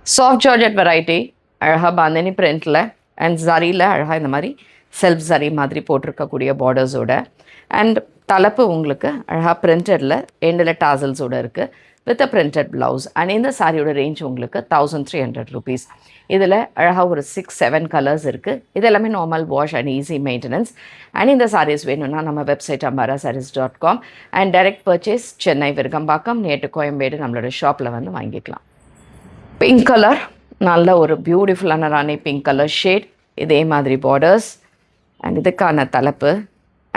Soft georgette variety, அழகாக bandhani பிரிண்டில் and ஜரியில் அழகாக இந்த மாதிரி செல்ஃப் ஜரி மாதிரி போட்டிருக்கக்கூடிய பார்டர்ஸோட அண்ட் தலைப்பு உங்களுக்கு அழகாக பிரிண்டடில் எண்டில் டாசல்ஸோடு இருக்குது with a printed blouse. And இந்த சாரியோட ரேஞ்ச் உங்களுக்கு 1300 rupees. இதில் அழகாக ஒரு 6-7 கலர்ஸ் இருக்குது. இது எல்லாமே normal wash and easy maintenance. And இந்த சாரீஸ் வேணும்னா நம்ம website ambarasarees.com and direct purchase Chennai Virugambakkam நேட்டு கோயம்பேடு நம்மளோட ஷாப்பில் வந்து வாங்கிக்கலாம். பிங்க் கலர், நல்ல ஒரு பியூட்டிஃபுல்லான ராணி பிங்க் கலர் ஷேட், இதே மாதிரி பார்டர்ஸ் அண்ட் இதுக்கான தலைப்பு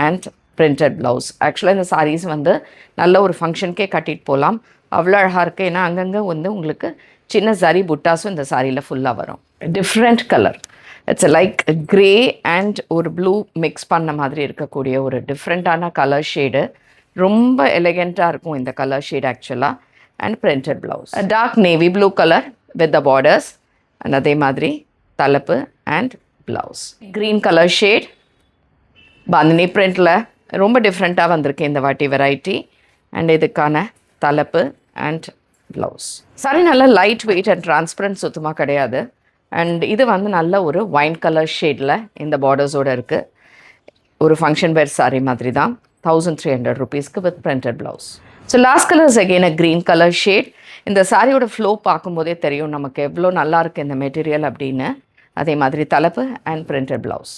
அண்ட் பிரிண்டட் ப்ளவுஸ். ஆக்சுவலாக இந்த சாரீஸ் வந்து நல்ல ஒரு ஃபங்க்ஷனுக்கே கட்டிட்டு போகலாம், அவ்வளோ அழகாக இருக்குது. ஏன்னா அங்கங்கே வந்து உங்களுக்கு சின்ன ஜரி புட்டாஸும் இந்த சாரியில் ஃபுல்லாக வரும். Different colour, it's like grey and ஒரு ப்ளூ மிக்ஸ் பண்ண மாதிரி இருக்கக்கூடிய ஒரு டிஃப்ரெண்ட்டான கலர் ஷேடு. ரொம்ப எலிகெண்ட்டாக இருக்கும் இந்த கலர் ஷேட் ஆக்சுவலாக. And printed blouse, dark navy blue colour with the borders and அதே மாதிரி தலைப்பு and blouse. Green colour shade bandhani பிரிண்டில் ரொம்ப டிஃப்ரெண்ட்டாக வந்திருக்கு இந்த வாட்டி வெரைட்டி. அண்ட் இதுக்கான தலைப்பு அண்ட் ப்ளவுஸ். சாரி நல்ல லைட் வெயிட் அண்ட் டிரான்ஸ்பரண்ட் சுத்தமாக கிடையாது. அண்ட் இது வந்து நல்ல ஒரு ஒயின் கலர் ஷேடில் இந்த பார்டர்ஸோடு இருக்குது. ஒரு ஃபங்க்ஷன் வேர் சாரீ மாதிரி தான், 1300 rupeesக்கு with printed blouse. So last colours again a green colour shade. இந்த சாரியோட ஃப்ளோ பார்க்கும்போதே தெரியும் நமக்கு எவ்வளோ நல்லா இருக்குது இந்த மெட்டீரியல் அப்படின்னு. அதே மாதிரி தலைப்பு அண்ட் பிரிண்டட் ப்ளவுஸ்.